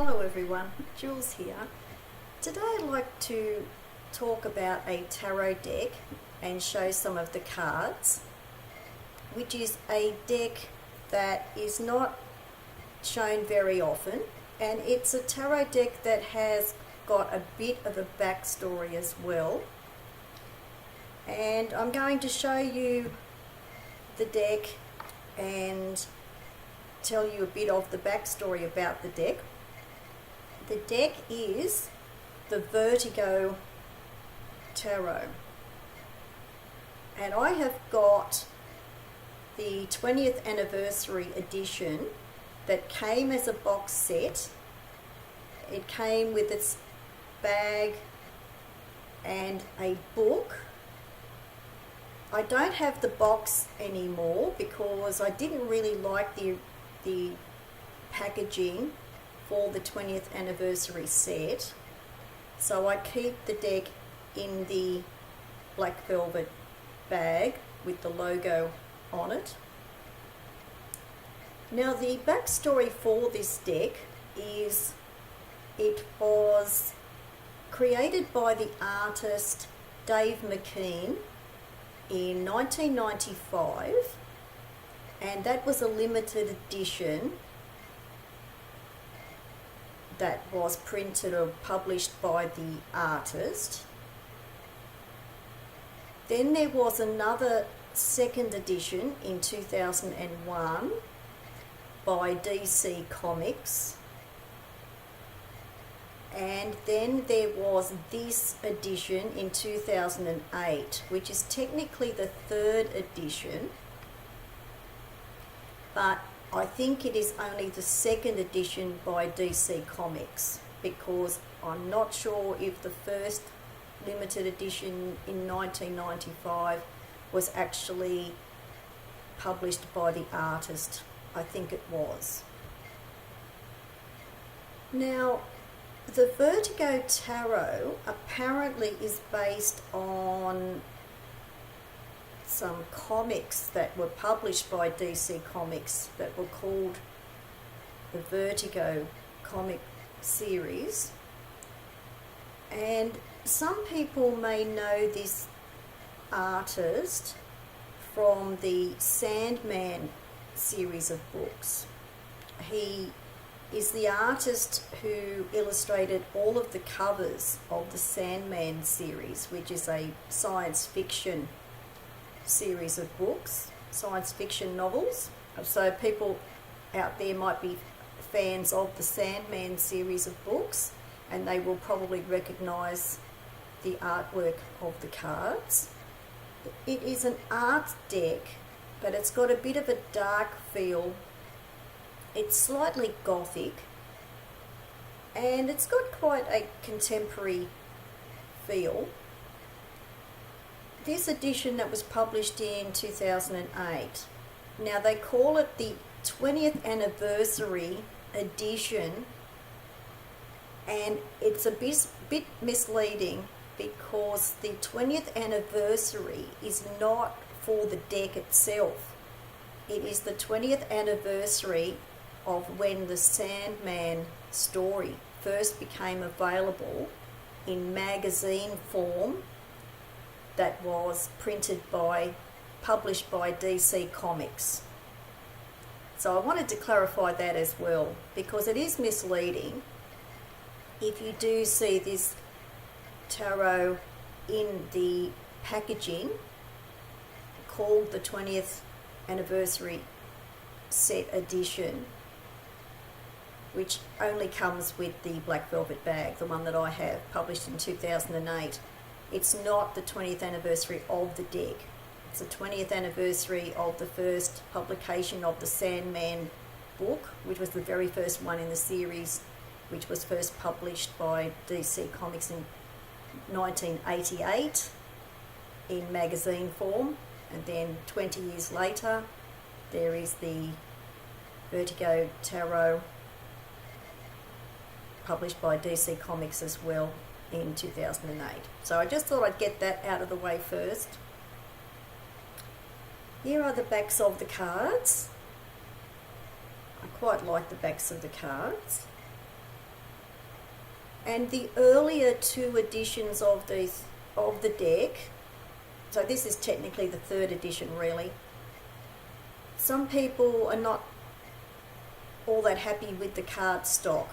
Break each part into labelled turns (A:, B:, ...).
A: Hello everyone, Jules here. Today I'd like to talk about a tarot deck and show some of the cards, which is a deck that is not shown very often, and it's a tarot deck that has got a bit of a backstory as well. And I'm going to show you the deck and tell you a bit of the backstory about the deck. The deck is the Vertigo Tarot, and I have got the 20th anniversary edition that came as a box set. It came with its bag and a book. I don't have the box anymore because I didn't really like the packaging for the 20th anniversary set, so I keep the deck in the black velvet bag with the logo on it. Now, the backstory for this deck is it was created by the artist Dave McKean in 1995, and that was a limited edition that was printed or published by the artist. Then there was another second edition in 2001 by D.C.Comics, and then there was this edition in 2008, which is technically the third edition, but I think it is only the second edition by DC Comics, because I'm not sure if the first limited edition in 1995 was actually published by the artist. I think it was. Now, the Vertigo Tarot apparently is based on some comics that were published by DC Comics that were called the Vertigo comic series, and some people may know this artist from the Sandman series of books. He is the artist who illustrated all of the covers of the Sandman series, which is a science fiction series of books, science fiction novels. So people out there might be fans of the Sandman series of books, and they will probably recognise the artwork of the cards. It is an art deck, but it's got a bit of a dark feel. It's slightly gothic, and it's got quite a contemporary feel. This edition that was published in 2008, now they call it the 20th anniversary edition, and it's a bit misleading because the 20th anniversary is not for the deck itself. It is the 20th anniversary of when the Sandman story first became available in magazine form, that was published by DC Comics. So I wanted to clarify that as well, because it is misleading if you do see this tarot in the packaging called the 20th anniversary set edition, which only comes with the black velvet bag, the one that I have, published in 2008. It's not the 20th anniversary of the deck. It's the 20th anniversary of the first publication of the Sandman book, which was the very first one in the series, which was first published by DC Comics in 1988 in magazine form. And then 20 years later, there is the Vertigo Tarot, published by DC Comics as well in 2008. So I just thought I'd get that out of the way first. Here are the backs of the cards. I quite like the backs of the cards. And the earlier two editions of the deck, so this is technically the third edition really, some people are not all that happy with the card stock.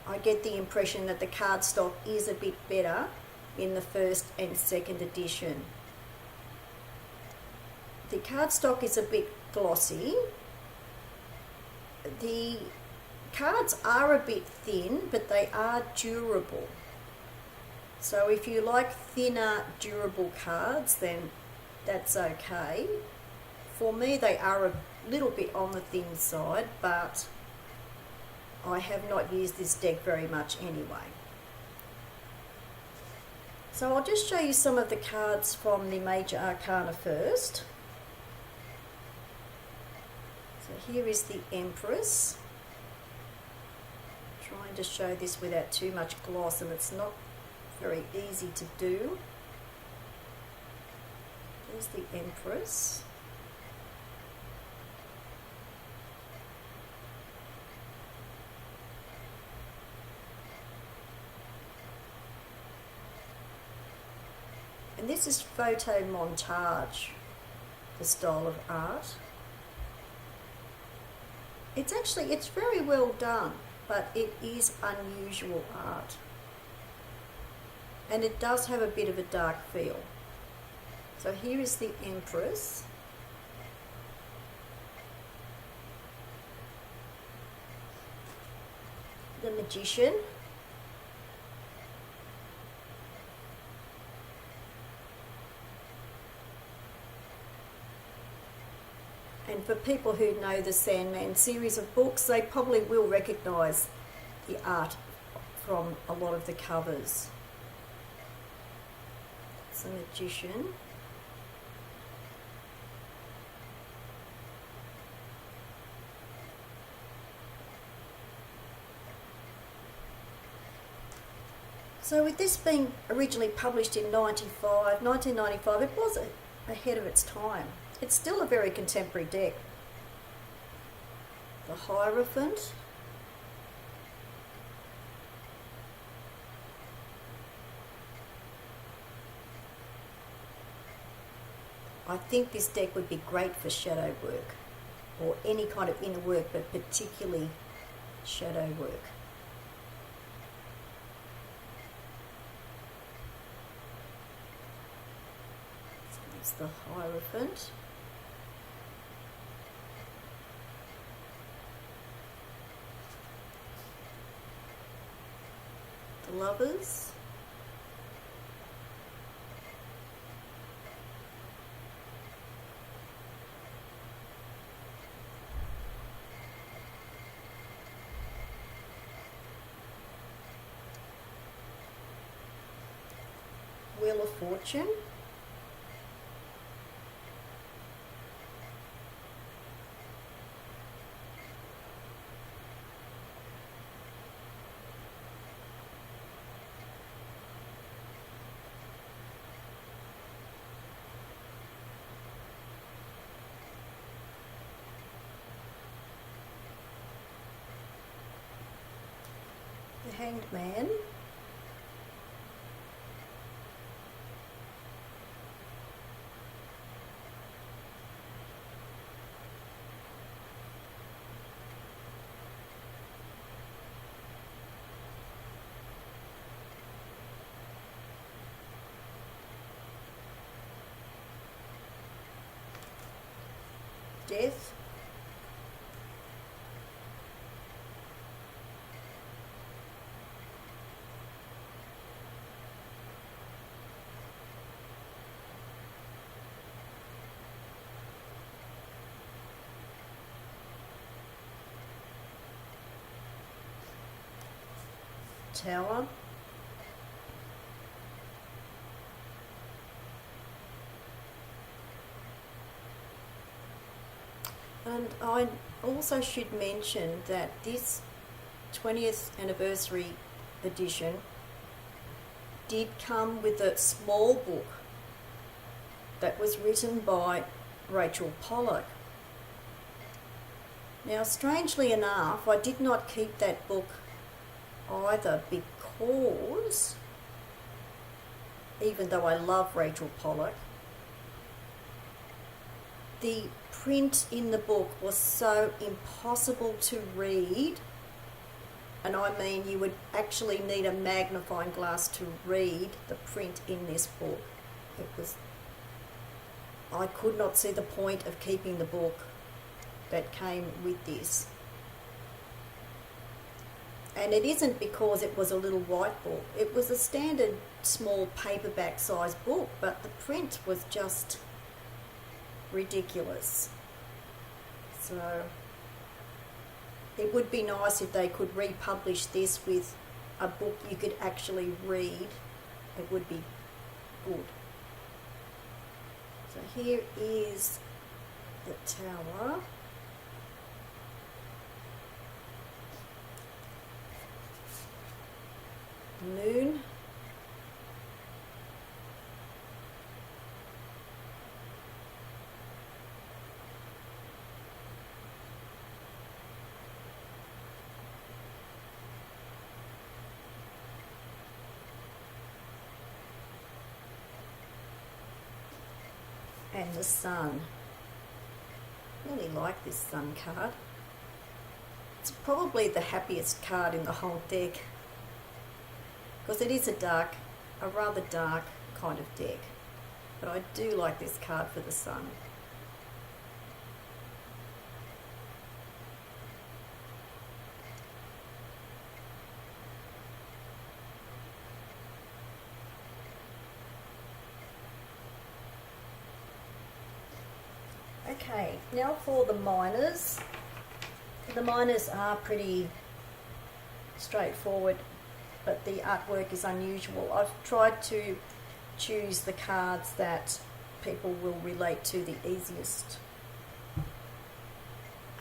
A: I get the impression that the card stock is a bit better in the first and second edition. The cardstock is a bit glossy. The cards are a bit thin, but they are durable. So if you like thinner, durable cards, then that's okay. For me, they are a little bit on the thin side, but I have not used this deck very much anyway. So I'll just show you some of the cards from the Major Arcana first. So here is the Empress. Trying to show this without too much gloss, and it's not very easy to do. There's the Empress. And this is photo montage, the style of art. It's very well done, but it is unusual art. And it does have a bit of a dark feel. So here is the Empress. The Magician. And for people who know the Sandman series of books, they probably will recognise the art from a lot of the covers. It's a Magician. So with this being originally published in 1995, it was ahead of its time. It's still a very contemporary deck. The Hierophant. I think this deck would be great for shadow work, or any kind of inner work, but particularly shadow work. So that's the Hierophant. The Lovers. Wheel of Fortune. The Hanged Man. Death. Tower. And I also should mention that this 20th anniversary edition did come with a small book that was written by Rachel Pollack. Now, strangely enough, I did not keep that book either because, even though I love Rachel Pollack, the print in the book was so impossible to read, and I mean you would actually need a magnifying glass to read the print in this book. I could not see the point of keeping the book that came with this. And it isn't because it was a little white book. It was a standard small paperback size book, but the print was just ridiculous. So it would be nice if they could republish this with a book you could actually read. It would be good. So here is the tower. Moon. And the sun. Really like this sun card. It's probably the happiest card in the whole deck, because it is a rather dark kind of deck. But I do like this card for the sun. Okay, now for the minors. The minors are pretty straightforward, but the artwork is unusual. I've tried to choose the cards that people will relate to the easiest.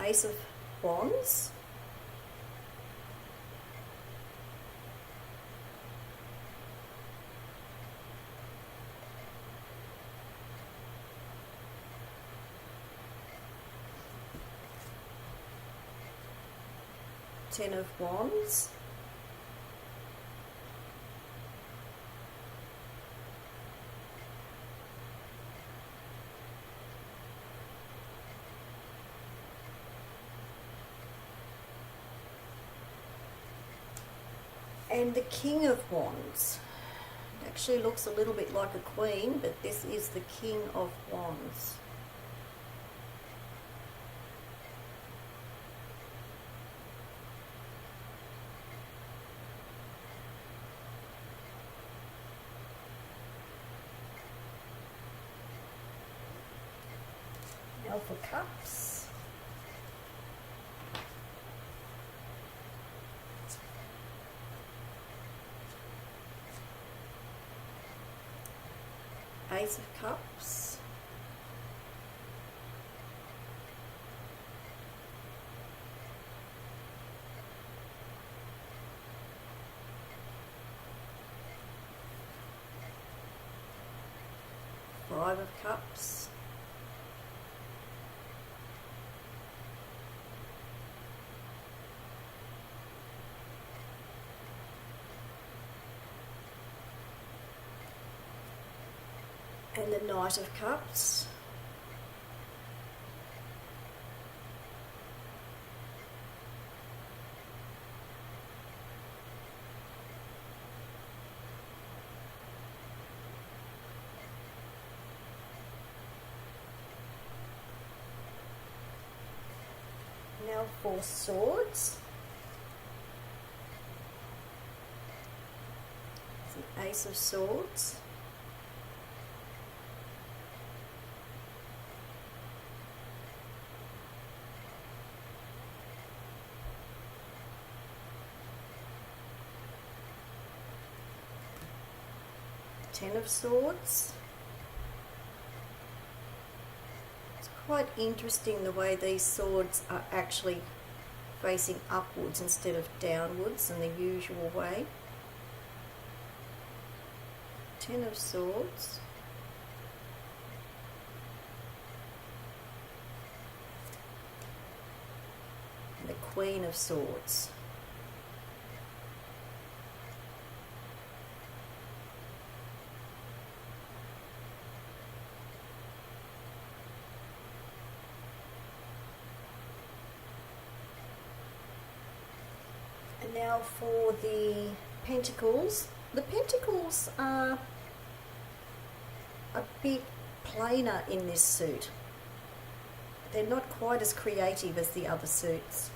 A: Ace of Wands. Ten of Wands. And the King of Wands. It actually looks a little bit like a queen, but this is the King of Wands. Now for Cups. Ace of Cups. Five of Cups. And the Knight of Cups. Now for Swords. The Ace of Swords. Ten of Swords. It's quite interesting the way these swords are actually facing upwards instead of downwards in the usual way. Ten of Swords. And the Queen of Swords. Now for the pentacles. The pentacles are a bit plainer in this suit. They're not quite as creative as the other suits.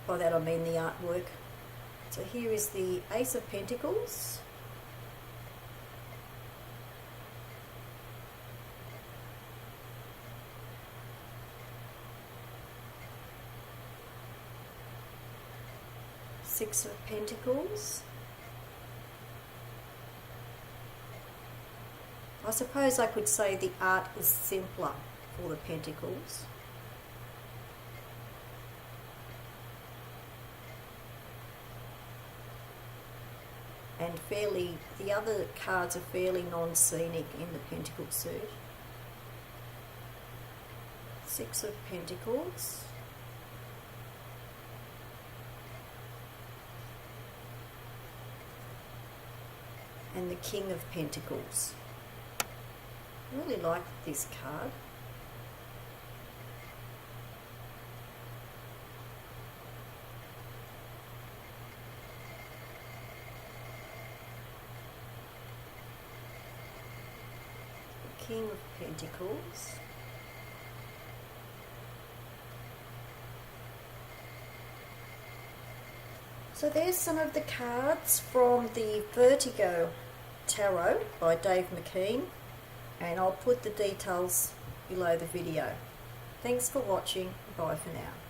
A: By that I mean the artwork. So here is the Ace of Pentacles. Six of Pentacles. I suppose I could say the art is simpler for the Pentacles. And the other cards are fairly non-scenic in the Pentacle suit. Six of Pentacles. And the King of Pentacles. I really like this card. The King of Pentacles. So there's some of the cards from the Vertigo Tarot by Dave McKean, and I'll put the details below the video. Thanks for watching. Bye for now.